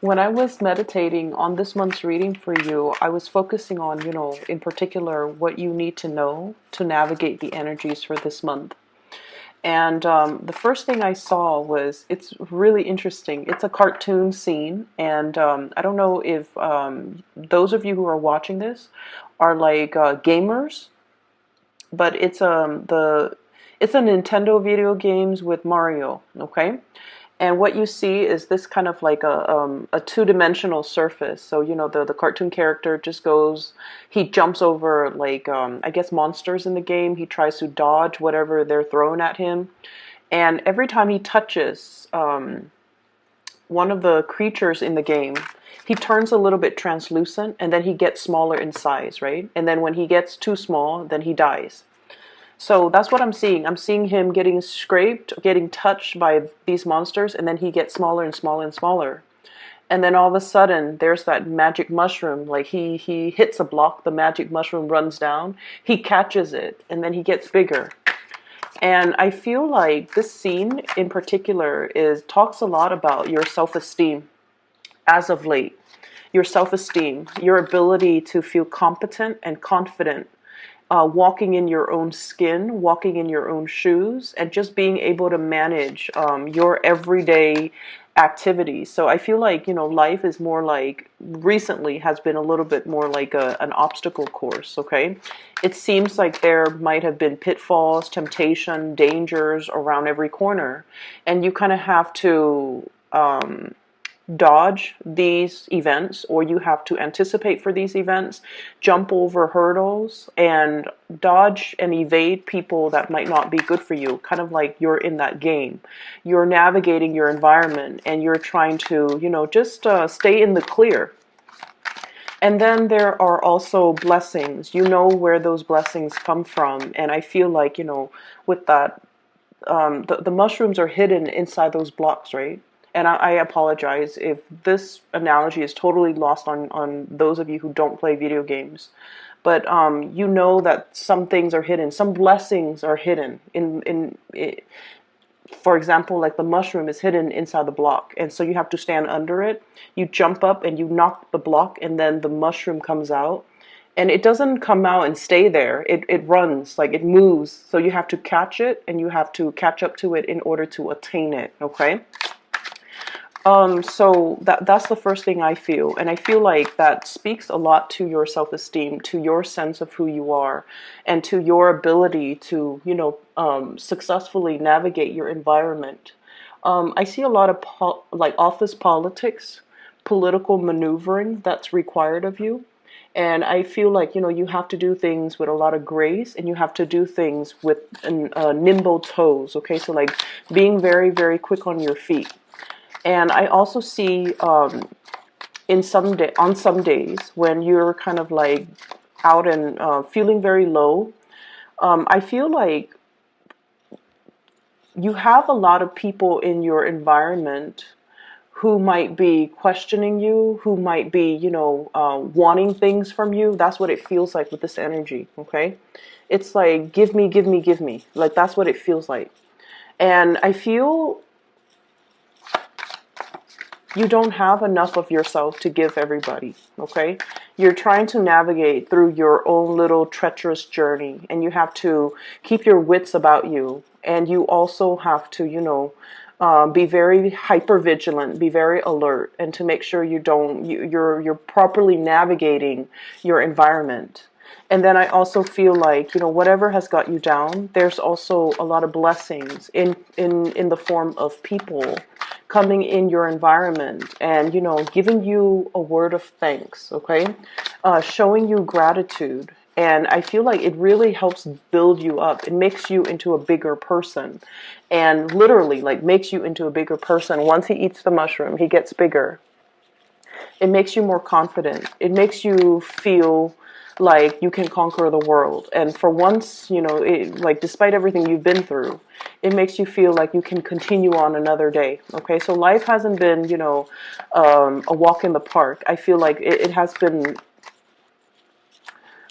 When I was meditating on this month's reading for you, I was focusing on, in particular, what you need to know to navigate the energies for this month. And the first thing I saw was it's really interesting. It's a cartoon scene, and I don't know if those of you who are watching this are like gamers, but it's a Nintendo video games with Mario. Okay, and what you see is this kind of like a two-dimensional surface. So, the cartoon character just goes, he jumps over like, I guess monsters in the game. He tries to dodge whatever they're throwing at him. And every time he touches one of the creatures in the game, he turns a little bit translucent and then he gets smaller in size, right? And then when he gets too small, then he dies. So that's what I'm seeing. I'm seeing him getting scraped, getting touched by these monsters, and then he gets smaller and smaller and smaller. And then all of a sudden, there's that magic mushroom. Like he hits a block, the magic mushroom runs down, he catches it, and then he gets bigger. And I feel like this scene in particular talks a lot about your self-esteem as of late. Your self-esteem, your ability to feel competent and confident, walking in your own skin, walking in your own shoes, and just being able to manage your everyday activities. So I feel like, life is more like, recently has been a little bit more like an obstacle course, okay? It seems like there might have been pitfalls, temptation, dangers around every corner, and you kind of have to dodge these events, or you have to anticipate for these events, jump over hurdles, and dodge and evade people that might not be good for you. Kind of like you're in that game. You're navigating your environment and you're trying to, just stay in the clear. And then there are also blessings. You know where those blessings come from. And I feel like, with that, the mushrooms are hidden inside those blocks, right? And I apologize if this analogy is totally lost on those of you who don't play video games. But you know that some things are hidden. Some blessings are hidden. For example, like the mushroom is hidden inside the block. And so you have to stand under it. You jump up and you knock the block, and then the mushroom comes out. And it doesn't come out and stay there. It runs, like it moves. So you have to catch it, and you have to catch up to it in order to attain it, okay? So that's the first thing I feel. And I feel like that speaks a lot to your self-esteem, to your sense of who you are, and to your ability to, successfully navigate your environment. I see a lot of like office politics, political maneuvering that's required of you. And I feel like, you have to do things with a lot of grace, and you have to do things with nimble toes, okay? So like being very, very quick on your feet. And I also see on some days when you're kind of like out and feeling very low, I feel like you have a lot of people in your environment who might be questioning you, who might be, wanting things from you. That's what it feels like with this energy, okay? It's like, give me, give me, give me. Like, that's what it feels like. And I feel you don't have enough of yourself to give everybody, okay? You're trying to navigate through your own little treacherous journey, and you have to keep your wits about you. And you also have to, be very hyper vigilant, be very alert, and to make sure you're properly navigating your environment. And then I also feel like, whatever has got you down, there's also a lot of blessings in the form of people coming in your environment and, giving you a word of thanks, okay? Showing you gratitude. And I feel like it really helps build you up. It makes you into a bigger person, and literally like makes you into a bigger person. Once he eats the mushroom, he gets bigger. It makes you more confident. It makes you feel like you can conquer the world. And for once, like despite everything you've been through, it makes you feel like you can continue on another day. Okay, so life hasn't been, a walk in the park. I feel like it has been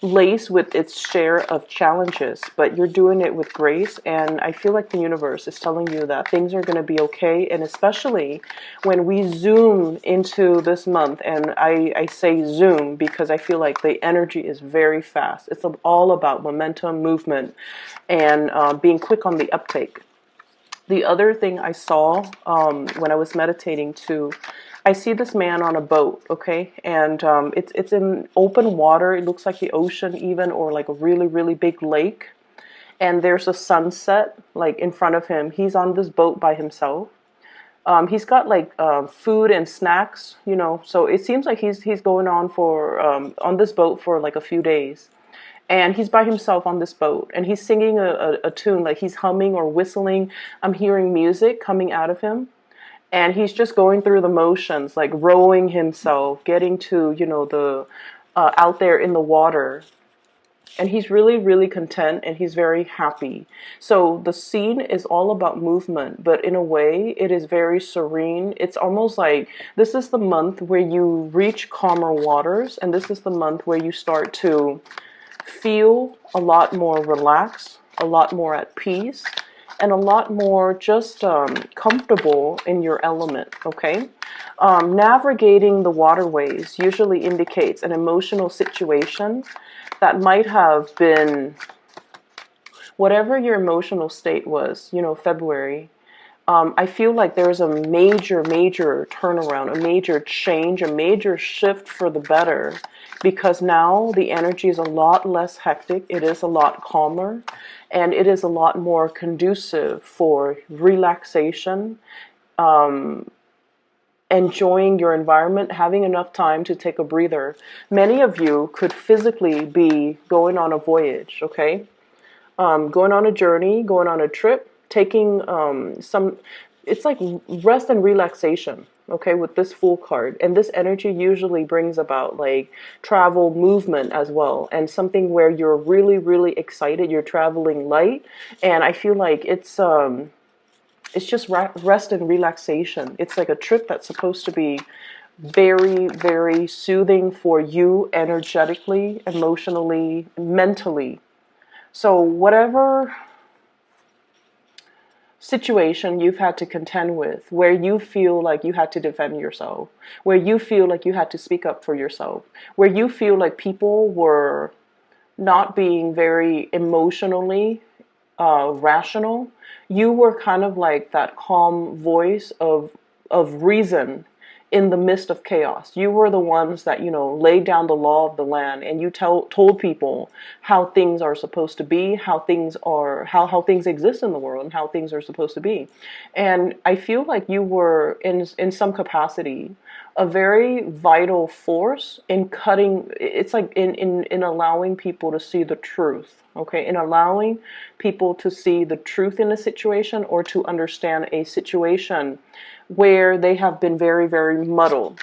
laced with its share of challenges, but you're doing it with grace. And I feel like the universe is telling you that things are going to be okay. And especially when we zoom into this month, and I say zoom because I feel like the energy is very fast. It's all about momentum, movement, and being quick on the uptake. The other thing I saw when I was meditating too, I see this man on a boat, okay, and it's in open water. It looks like the ocean even, or like a really really big lake. And there's a sunset like in front of him. He's on this boat by himself. He's got like food and snacks, you know. So it seems like he's going on this boat for like a few days, and he's by himself on this boat, and he's singing a tune, like he's humming or whistling. I'm hearing music coming out of him, and he's just going through the motions, like rowing himself, getting to, you know, the out there in the water. And he's really really content, and he's very happy. So the scene is all about movement, but in a way it is very serene. It's almost like this is the month where you reach calmer waters, and this is the month where you start to feel a lot more relaxed, a lot more at peace, and a lot more just comfortable in your element, okay? Navigating the waterways usually indicates an emotional situation that might have been whatever your emotional state was, you know, February. I feel like there's a major, major turnaround, a major change, a major shift for the better, because now the energy is a lot less hectic, it is a lot calmer, and it is a lot more conducive for relaxation, enjoying your environment, having enough time to take a breather. Many of you could physically be going on a voyage, okay? Going on a journey, going on a trip, taking it's like rest and relaxation, okay, with this Fool card. And this energy usually brings about like travel, movement as well, and something where you're really, really excited, you're traveling light. And I feel like it's just rest and relaxation. It's like a trip that's supposed to be very, very soothing for you energetically, emotionally, mentally. So whatever situation you've had to contend with, where you feel like you had to defend yourself, where you feel like you had to speak up for yourself, where you feel like people were not being very emotionally rational, you were kind of like that calm voice of reason in the midst of chaos. You were the ones that, you know, laid down the law of the land, and you told people how things are supposed to be, how things are, how things exist in the world, and how things are supposed to be. And I feel like you were in some capacity a very vital force in cutting, it's like in allowing people to see the truth, okay, in allowing people to see the truth in a situation, or to understand a situation where they have been very, very muddled.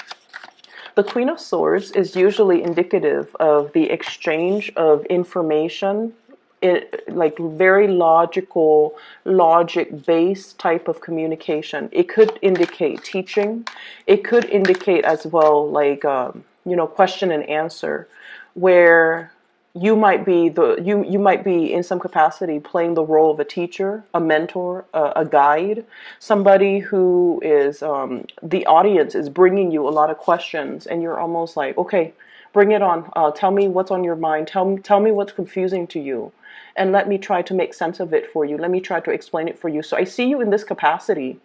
The Queen of Swords is usually indicative of the exchange of information, like very logical, logic-based type of communication. It could indicate teaching. It could indicate as well, like, you know, question and answer, where you might be in some capacity playing the role of a teacher, a mentor, a guide, somebody who is the audience is bringing you a lot of questions, and you're almost like, okay, bring it on. Tell me what's on your mind. Tell me what's confusing to you, and let me try to make sense of it for you. Let me try to explain it for you. So I see you in this capacity.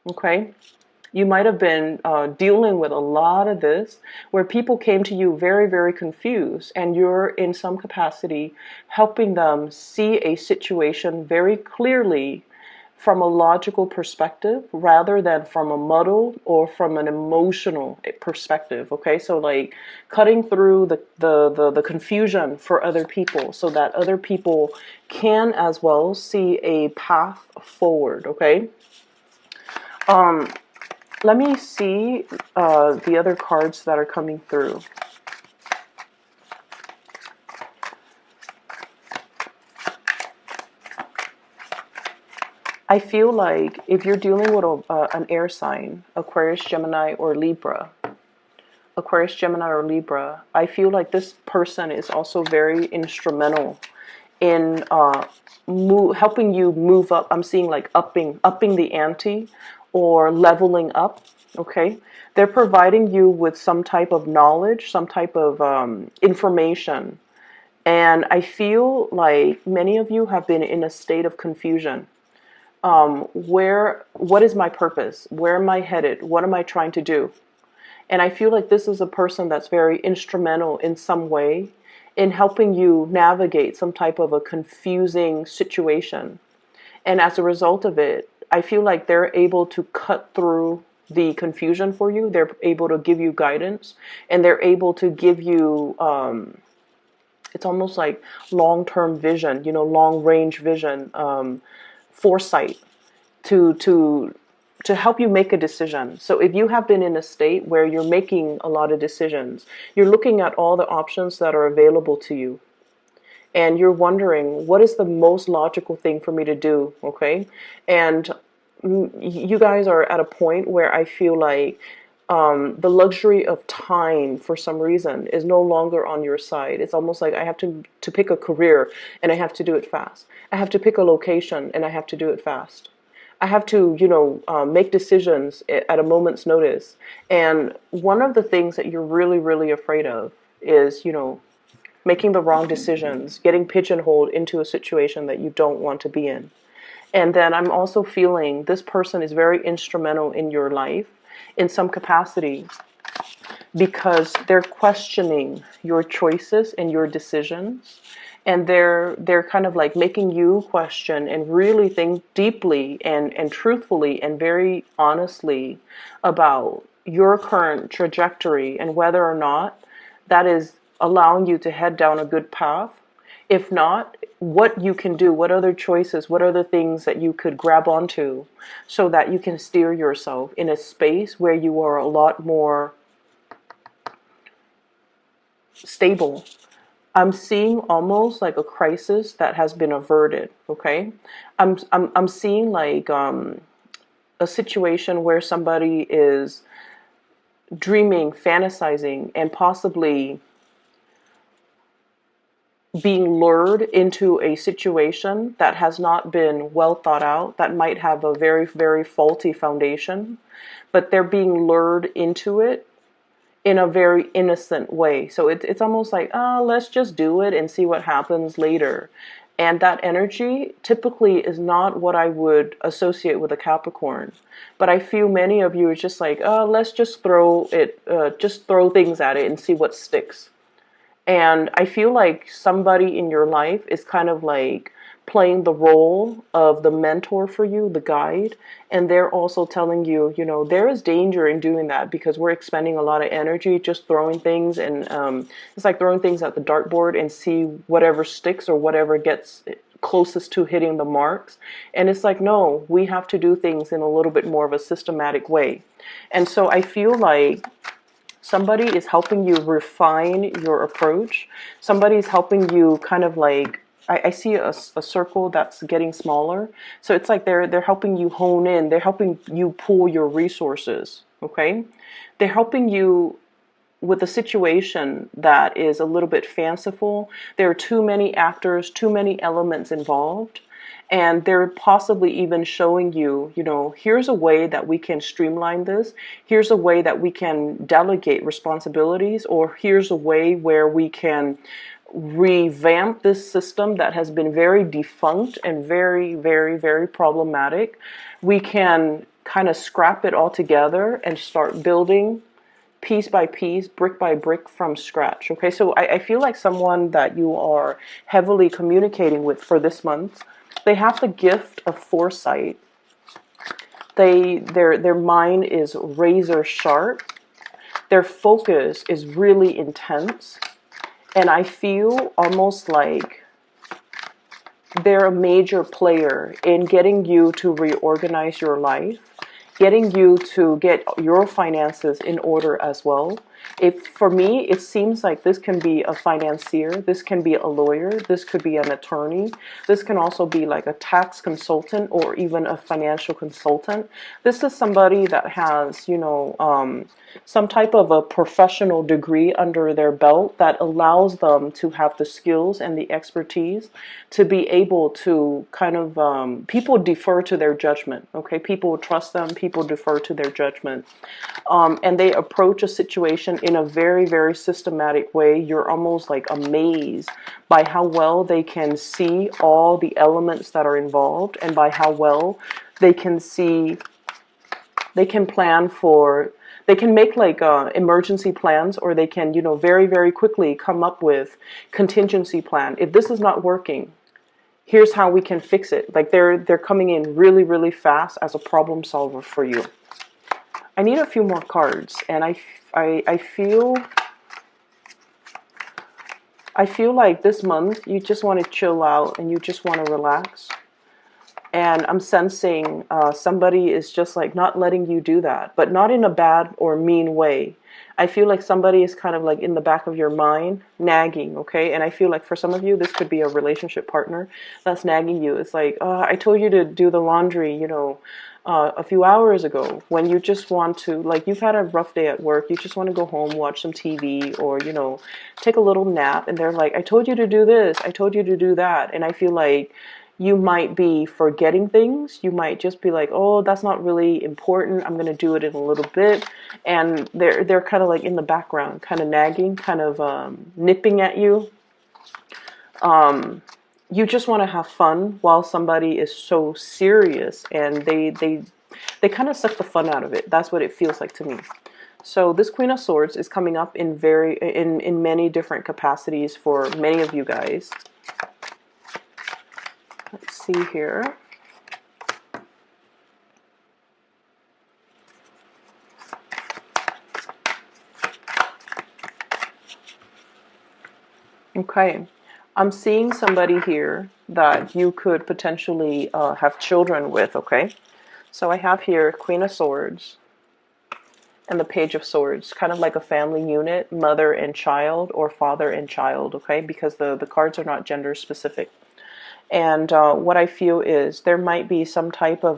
Okay. You might have been dealing with a lot of this, where people came to you very, very confused, and you're in some capacity helping them see a situation very clearly from a logical perspective, rather than from a muddled or from an emotional perspective. Okay, so like cutting through the confusion for other people, so that other people can as well see a path forward. Okay. Let me see the other cards that are coming through. I feel like if you're dealing with an air sign, Aquarius, Gemini, or Libra, Aquarius, Gemini, or Libra, I feel like this person is also very instrumental in helping you move up. I'm seeing like upping the ante or leveling up. Okay, they're providing you with some type of knowledge, some type of information, and I feel like many of you have been in a state of confusion. What is my purpose? Where am I headed? What am I trying to do? And I feel like this is a person that's very instrumental in some way in helping you navigate some type of a confusing situation. And as a result of it, I feel like they're able to cut through the confusion for you. They're able to give you guidance, and they're able to give you, it's almost like long-term vision, long-range vision, foresight to to to help you make a decision. So if you have been in a state where you're making a lot of decisions, you're looking at all the options that are available to you, and you're wondering, what is the most logical thing for me to do? Okay. And you guys are at a point where I feel like the luxury of time for some reason is no longer on your side. It's almost like I have to pick a career and I have to do it fast. I have to pick a location and I have to do it fast. I have to, make decisions at a moment's notice. And one of the things that you're really, really afraid of is, making the wrong decisions, getting pigeonholed into a situation that you don't want to be in. And then I'm also feeling this person is very instrumental in your life in some capacity because they're questioning your choices and your decisions. And they're kind of like making you question and really think deeply and truthfully and very honestly about your current trajectory and whether or not that is allowing you to head down a good path. If not, what you can do, what other choices, what other things that you could grab onto so that you can steer yourself in a space where you are a lot more stable. I'm seeing almost like a crisis that has been averted, okay? I'm seeing like a situation where somebody is dreaming, fantasizing, and possibly being lured into a situation that has not been well thought out, that might have a very, very faulty foundation, but they're being lured into it in a very innocent way. So it's almost like, oh, let's just do it and see what happens later. And that energy typically is not what I would associate with a Capricorn. But I feel many of you are just like, oh, let's just just throw things at it and see what sticks. And I feel like somebody in your life is kind of like playing the role of the mentor for you, the guide. And they're also telling you, there is danger in doing that because we're expending a lot of energy just throwing things. And it's like throwing things at the dartboard and see whatever sticks or whatever gets closest to hitting the marks. And it's like, no, we have to do things in a little bit more of a systematic way. And so I feel like somebody is helping you refine your approach. Somebody is helping you kind of like, I see a circle that's getting smaller. So it's like they're helping you hone in. They're helping you pool your resources, okay? They're helping you with a situation that is a little bit fanciful. There are too many actors, too many elements involved. And they're possibly even showing you, here's a way that we can streamline this. Here's a way that we can delegate responsibilities, or here's a way where we can revamp this system that has been very defunct and very, very, very problematic. We can kind of scrap it all together and start building piece by piece, brick by brick from scratch. Okay, so I feel like someone that you are heavily communicating with for this month, they have the gift of foresight. Their mind is razor sharp. Their focus is really intense. And I feel almost like they're a major player in getting you to reorganize your life, getting you to get your finances in order as well. For me, it seems like this can be a financier, this can be a lawyer, this could be an attorney, this can also be like a tax consultant or even a financial consultant. This is somebody that has, some type of a professional degree under their belt that allows them to have the skills and the expertise to be able to kind of, people defer to their judgment, okay? People trust them, people defer to their judgment. And they approach a situation in a very, very systematic way. You're almost like amazed by how well they can see all the elements that are involved, and by how well they can see, they can plan for, they can make like emergency plans, or they can, very, very quickly come up with contingency plan. If this is not working, here's how we can fix it. Like they're coming in really, really fast as a problem solver for you. I need a few more cards, and I feel like this month you just want to chill out and you just want to relax. And I'm sensing somebody is just like not letting you do that, but not in a bad or mean way. I feel like somebody is kind of like in the back of your mind, nagging, okay? And I feel like for some of you, this could be a relationship partner that's nagging you. It's like, I told you to do the laundry, a few hours ago, when you just want to, like, you've had a rough day at work, you just want to go home, watch some TV, or, take a little nap. And they're like, I told you to do this, I told you to do that. And I feel like you might be forgetting things. You might just be like, oh, that's not really important, I'm going to do it in a little bit. And they're kind of like in the background, kind of nagging, kind of nipping at you. You just want to have fun while somebody is so serious, and they kind of suck the fun out of it. That's what it feels like to me. So this Queen of Swords is coming up in many different capacities for many of you guys. Let's see here. Okay. I'm seeing somebody here that you could potentially have children with, okay? So I have here Queen of Swords and the Page of Swords, kind of like a family unit, mother and child, or father and child, okay? Because the cards are not gender specific. And what I feel is there might be some type of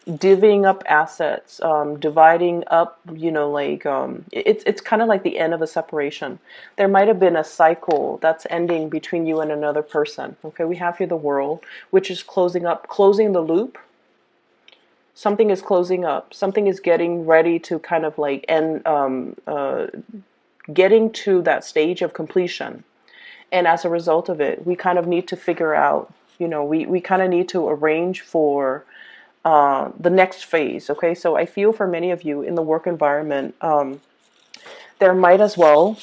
divvying up assets, dividing up, it's kind of like the end of a separation. There might have been a cycle that's ending between you and another person. Okay, we have here the World, which is closing the loop. Something is closing up. Something is getting ready to kind of like end, getting to that stage of completion. And as a result of it, we kind of need to figure out, we kind of need to arrange for the next phase. Okay, so I feel for many of you in the work environment, there might as well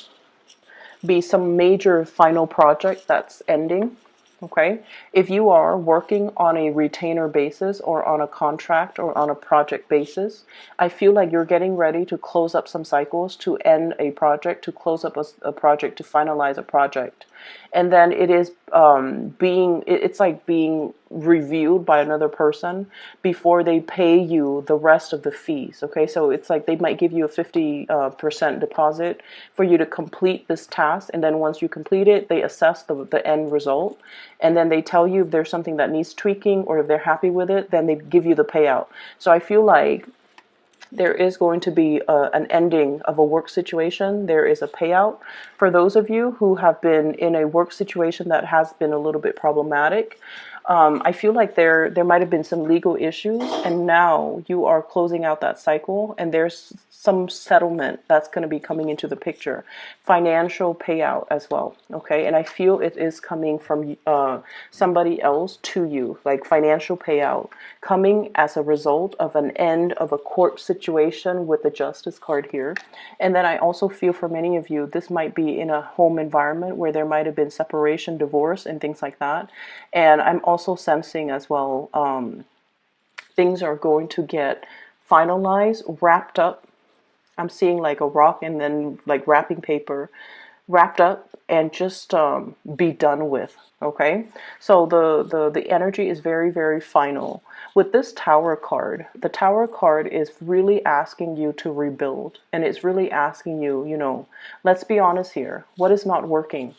be some major final project that's ending. Okay, if you are working on a retainer basis or on a contract or on a project basis, I feel like you're getting ready to close up some cycles, to end a project, to close up a project, to finalize a project. And then it is it's like being reviewed by another person before they pay you the rest of the fees. Okay, so it's like they might give you a 50% deposit for you to complete this task, and then once you complete it, they assess the end result, and then they tell you if there's something that needs tweaking, or if they're happy with it, then they give you the payout. So I feel like there is going to be an ending of a work situation. There is a payout. For those of you who have been in a work situation that has been a little bit problematic, I feel like there might have been some legal issues, and now you are closing out that cycle, and there's some settlement that's going to be coming into the picture. Financial payout as well, okay? And I feel it is coming from somebody else to you, like financial payout coming as a result of an end of a court situation with the Justice card here. And then I also feel for many of you, this might be in a home environment where there might have been separation, divorce, and things like that. And I'm also sensing as well, things are going to get finalized, wrapped up. I'm seeing like a rock and then like wrapping paper, wrapped up and just be done with. Okay, so the energy is very, very final. With this Tower card, the Tower card is really asking you to rebuild, and it's really asking you, let's be honest here, what is not working?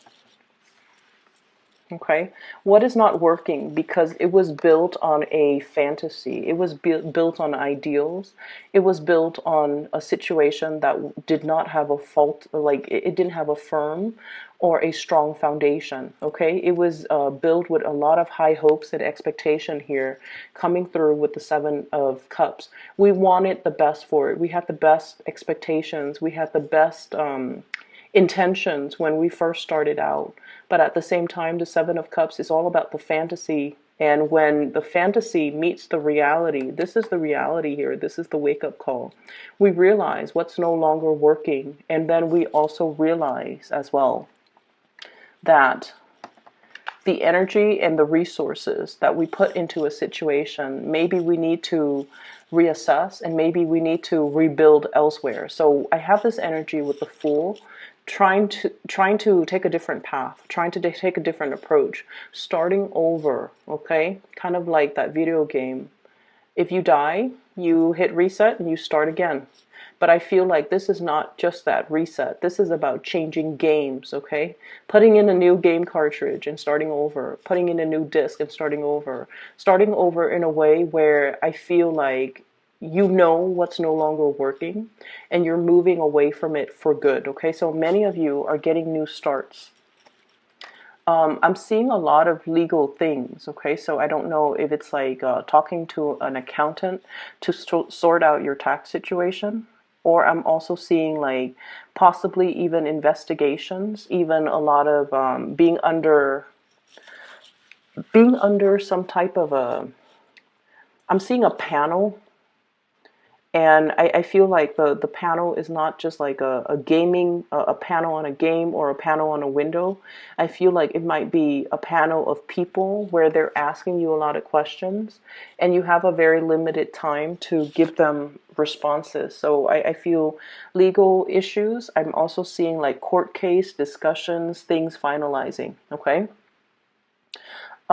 Okay, what is not working? Because it was built on a fantasy. It was built on ideals. It was built on a situation that did not have a fault, like it didn't have a firm or a strong foundation. Okay, it was built with a lot of high hopes and expectation here, coming through with the Seven of Cups. We wanted the best for it. We had the best expectations. We had the best intentions when we first started out. But at the same time, the Seven of Cups is all about the fantasy. And when the fantasy meets the reality, this is the reality here. This is the wake up call. We realize what's no longer working. And then we also realize as well that the energy and the resources that we put into a situation, maybe we need to reassess and maybe we need to rebuild elsewhere. So I have this energy with the Fool, trying to take a different path, trying to take a different approach, starting over. Okay, kind of like that video game. If you die, you hit reset and you start again. But I feel like this is not just that reset. This is about changing games, okay? Putting in a new game cartridge and starting over. Putting in a new disc and starting over. Starting over in a way where I feel like you know what's no longer working and you're moving away from it for good, okay? So many of you are getting new starts. I'm seeing a lot of legal things, okay? So I don't know if it's like talking to an accountant to sort out your tax situation, or I'm also seeing like possibly even investigations, even a lot of being under some type of a. I'm seeing a panel. And I feel like the panel is not just like a gaming, a panel on a game or a panel on a window. I feel like it might be a panel of people where they're asking you a lot of questions and you have a very limited time to give them responses. So I feel legal issues. I'm also seeing like court case discussions, things finalizing. Okay.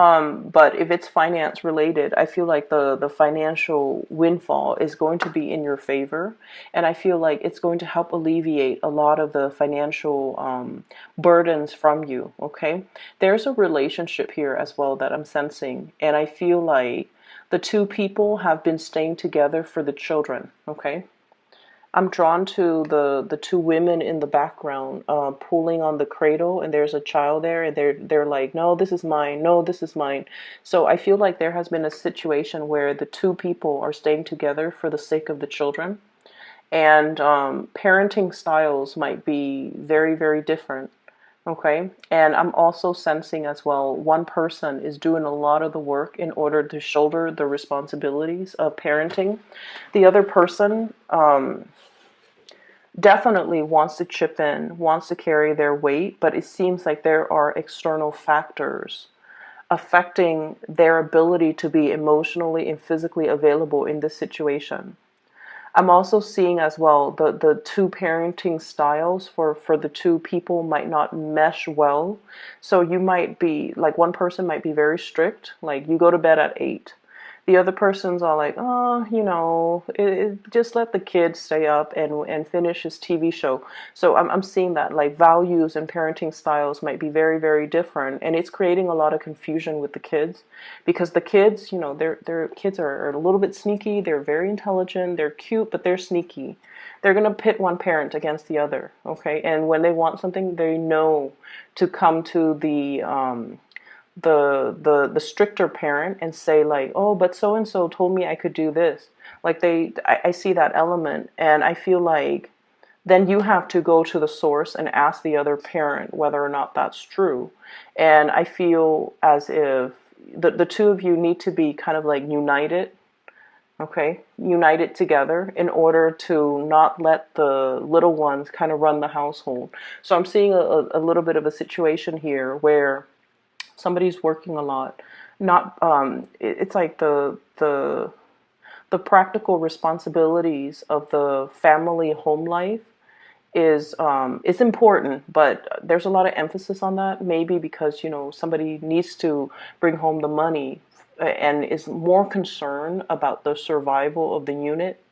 But if it's finance related, I feel like the financial windfall is going to be in your favor. And I feel like it's going to help alleviate a lot of the financial burdens from you. Okay. There's a relationship here as well that I'm sensing. And I feel like the two people have been staying together for the children. Okay. I'm drawn to the two women in the background, pulling on the cradle, and there's a child there, and they're like, no, this is mine, no, this is mine. So I feel like there has been a situation where the two people are staying together for the sake of the children, and parenting styles might be very, very different. Okay, and I'm also sensing as well, one person is doing a lot of the work in order to shoulder the responsibilities of parenting. The other person definitely wants to chip in, wants to carry their weight, but it seems like there are external factors affecting their ability to be emotionally and physically available in this situation. I'm also seeing as well the two parenting styles for the two people might not mesh well. So you might be like one person might be very strict, like you go to bed at 8. The other person's all like, oh, just let the kid stay up and finish his TV show. So I'm seeing that like values and parenting styles might be very, very different. And it's creating a lot of confusion with the kids because the kids, their kids are a little bit sneaky. They're very intelligent. They're cute, but they're sneaky. They're going to pit one parent against the other. Okay. And when they want something, they know to come to the stricter parent and say like, oh, but so and so told me I could do this. Like I see that element, and I feel like then you have to go to the source and ask the other parent whether or not that's true. And I feel as if the two of you need to be kind of like united. Okay, united together in order to not let the little ones kind of run the household. So I'm seeing a little bit of a situation here where somebody's working a lot. Not it's like the practical responsibilities of the family home life is important, but there's a lot of emphasis on that. Maybe because somebody needs to bring home the money and is more concerned about the survival of the unit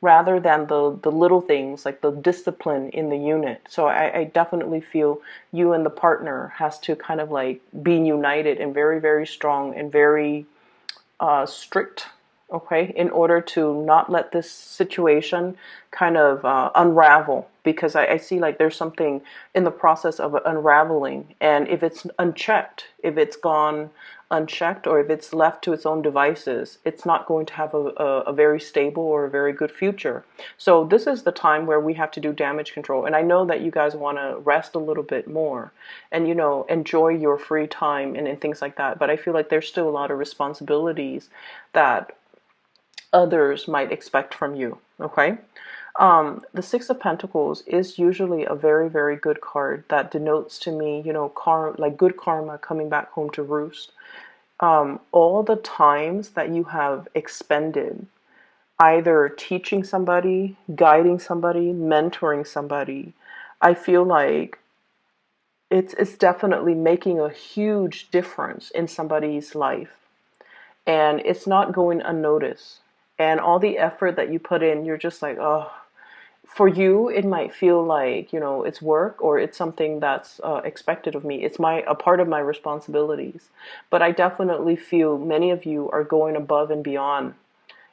rather than the little things like the discipline in the unit. So I definitely feel you and the partner has to kind of like be united and very, very strong and very strict, okay, in order to not let this situation kind of unravel. Because I see like there's something in the process of unraveling, and if it's unchecked, if it's gone unchecked, or if it's left to its own devices, it's not going to have a very stable or a very good future. So this is the time where we have to do damage control. And I know that you guys want to rest a little bit more and, you know, enjoy your free time and things like that. But I feel like there's still a lot of responsibilities that others might expect from you. Okay. The Six of Pentacles is usually a very, very good card that denotes to me, you know, like good karma coming back home to roost. All the times that you have expended either teaching somebody, guiding somebody, mentoring somebody, I feel like it's definitely making a huge difference in somebody's life. And it's not going unnoticed. And all the effort that you put in, you're just like, oh, for you, it might feel like, you know, it's work or it's something that's expected of me. It's a part of my responsibilities. But I definitely feel many of you are going above and beyond.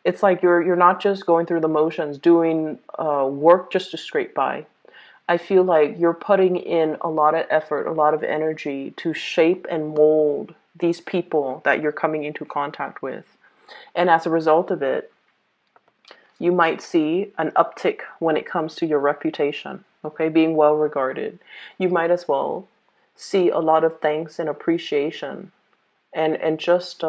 It's like you're not just going through the motions, doing work just to scrape by. I feel like you're putting in a lot of effort, a lot of energy to shape and mold these people that you're coming into contact with. And as a result of it, you might see an uptick when it comes to your reputation, okay, being well regarded. You might as well see a lot of thanks and appreciation and just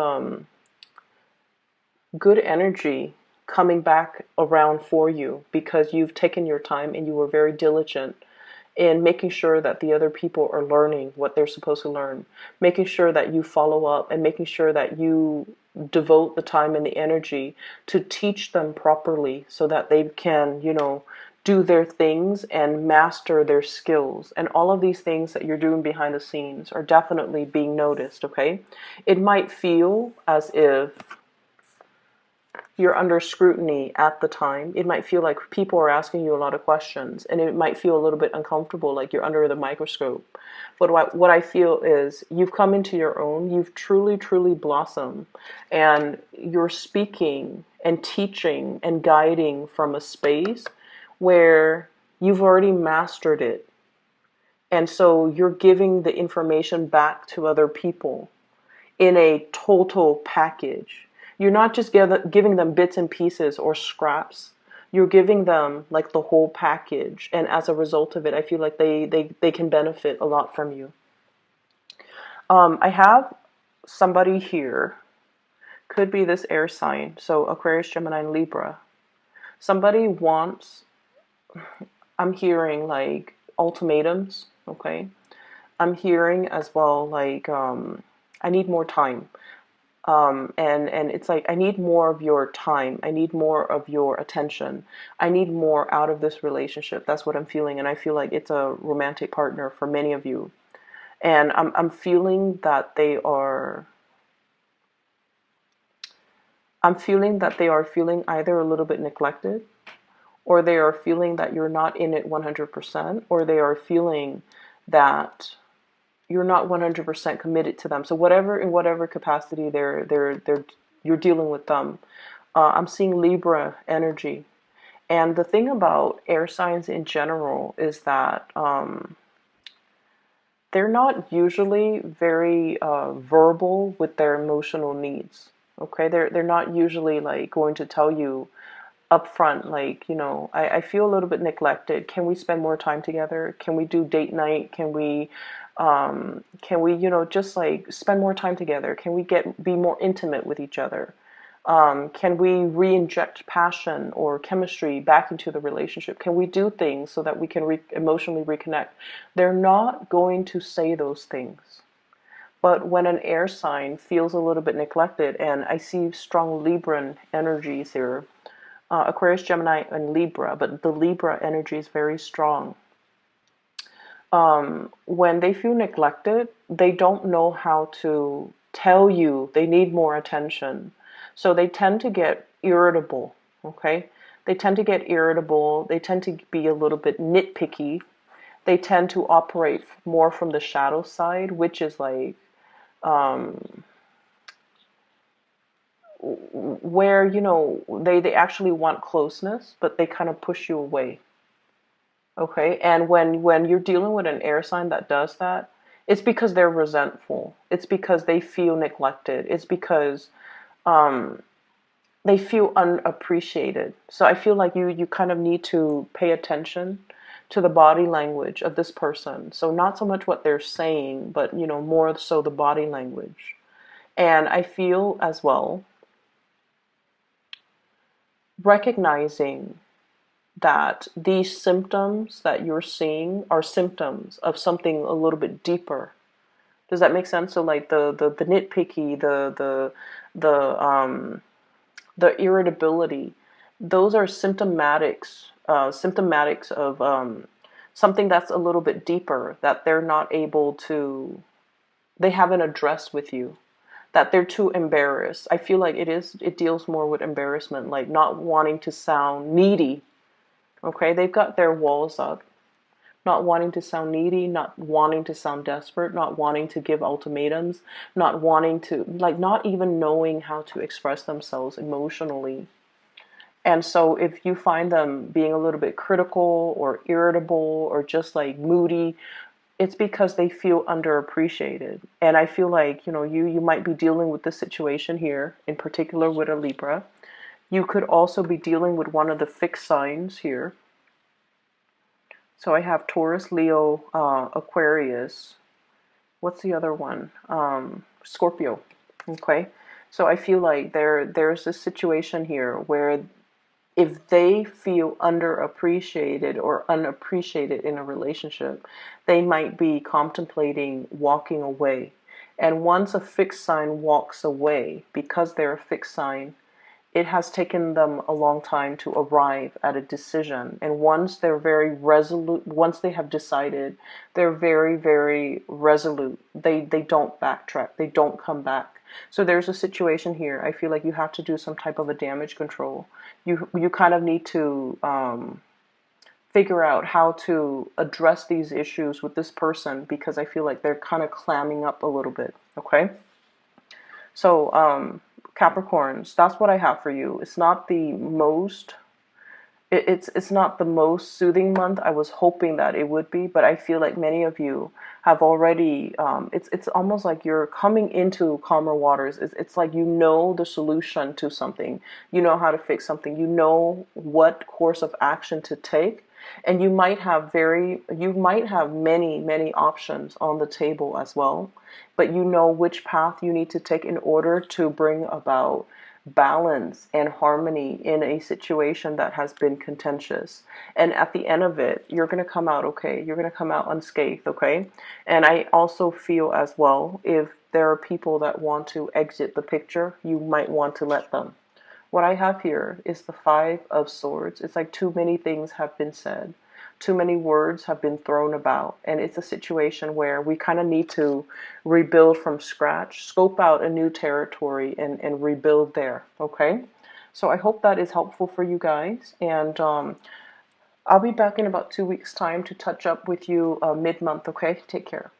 good energy coming back around for you because you've taken your time and you were very diligent in making sure that the other people are learning what they're supposed to learn, making sure that you follow up and making sure that you devote the time and the energy to teach them properly so that they can, you know, do their things and master their skills. And all of these things that you're doing behind the scenes are definitely being noticed, okay? It might feel as if you're under scrutiny at the time. It might feel like people are asking you a lot of questions, and it might feel a little bit uncomfortable, like you're under the microscope. But what I feel is you've come into your own, you've truly, truly blossomed, and you're speaking and teaching and guiding from a space where you've already mastered it. And so you're giving the information back to other people in a total package. You're not just giving them bits and pieces or scraps. You're giving them like the whole package. And as a result of it, I feel like they can benefit a lot from you. I have somebody here, could be this air sign, so Aquarius, Gemini, and Libra. Somebody wants, I'm hearing like ultimatums, okay? I'm hearing as well like, I need more time. And it's like, I need more of your time. I need more of your attention. I need more out of this relationship. That's what I'm feeling. And I feel like it's a romantic partner for many of you. And I'm feeling that I'm feeling that they are feeling either a little bit neglected, or they are feeling that you're not in it 100%, or they are feeling that you're not 100% committed to them. So in whatever capacity you're dealing with them. I'm seeing Libra energy. And the thing about air signs in general is that they're not usually very verbal with their emotional needs. Okay, they're not usually like going to tell you upfront, like, you know, I feel a little bit neglected. Can we spend more time together? Can we do date night? Can we, you know, just like spend more time together? Can we be more intimate with each other? Can we re-inject passion or chemistry back into the relationship? Can we do things so that we can emotionally reconnect? They're not going to say those things. But when an air sign feels a little bit neglected, and I see strong Libran energies here, Aquarius, Gemini, and Libra, but the Libra energy is very strong. When they feel neglected, they don't know how to tell you they need more attention. So they tend to get irritable, okay? They tend to get irritable. They tend to be a little bit nitpicky. They tend to operate more from the shadow side, which is like where, you know, they actually want closeness, but they kind of push you away. Okay. And when you're dealing with an air sign that does that, it's because they're resentful. It's because they feel neglected. It's because they feel unappreciated. So I feel like you kind of need to pay attention to the body language of this person. So not so much what they're saying, but you know, more so the body language. And I feel as well recognizing that these symptoms that you're seeing are symptoms of something a little bit deeper. Does that make sense? So like the nitpicky, the irritability, those are symptomatics of something that's a little bit deeper that they're not able to, they haven't addressed with you, that they're too embarrassed. I feel like it deals more with embarrassment, like not wanting to sound needy. Okay, they've got their walls up, not wanting to sound needy, not wanting to sound desperate, not wanting to give ultimatums, not wanting to, like, not even knowing how to express themselves emotionally. And so if you find them being a little bit critical or irritable or just like moody, it's because they feel underappreciated. And I feel like, you know, you might be dealing with this situation here, in particular with a Libra. You could also be dealing with one of the fixed signs here. So I have Taurus, Leo, Aquarius. What's the other one? Scorpio. Okay. So I feel like there's a situation here where if they feel underappreciated or unappreciated in a relationship, they might be contemplating walking away. And once a fixed sign walks away, because they're a fixed sign, it has taken them a long time to arrive at a decision. And once they're very resolute, once they have decided, they're very, very resolute. They don't backtrack. They don't come back. So there's a situation here. I feel like you have to do some type of a damage control. You kind of need to figure out how to address these issues with this person, because I feel like they're kind of clamming up a little bit. Okay. So, Capricorns, that's what I have for you. It's not the most, it's not the most soothing month. I was hoping that it would be, but I feel like many of you have already. It's almost like you're coming into calmer waters. It's like you know the solution to something. You know how to fix something. You know what course of action to take. And you might have many options on the table as well, but you know which path you need to take in order to bring about balance and harmony in a situation that has been contentious. And at the end of it, you're going to come out okay. You're going to come out unscathed, okay? And I also feel as well, if there are people that want to exit the picture, you might want to let them. What I have here is the Five of Swords. It's like too many things have been said. Too many words have been thrown about. And it's a situation where we kind of need to rebuild from scratch, scope out a new territory and rebuild there. Okay? So I hope that is helpful for you guys. And I'll be back in about 2 weeks' time to touch up with you mid-month. Okay? Take care.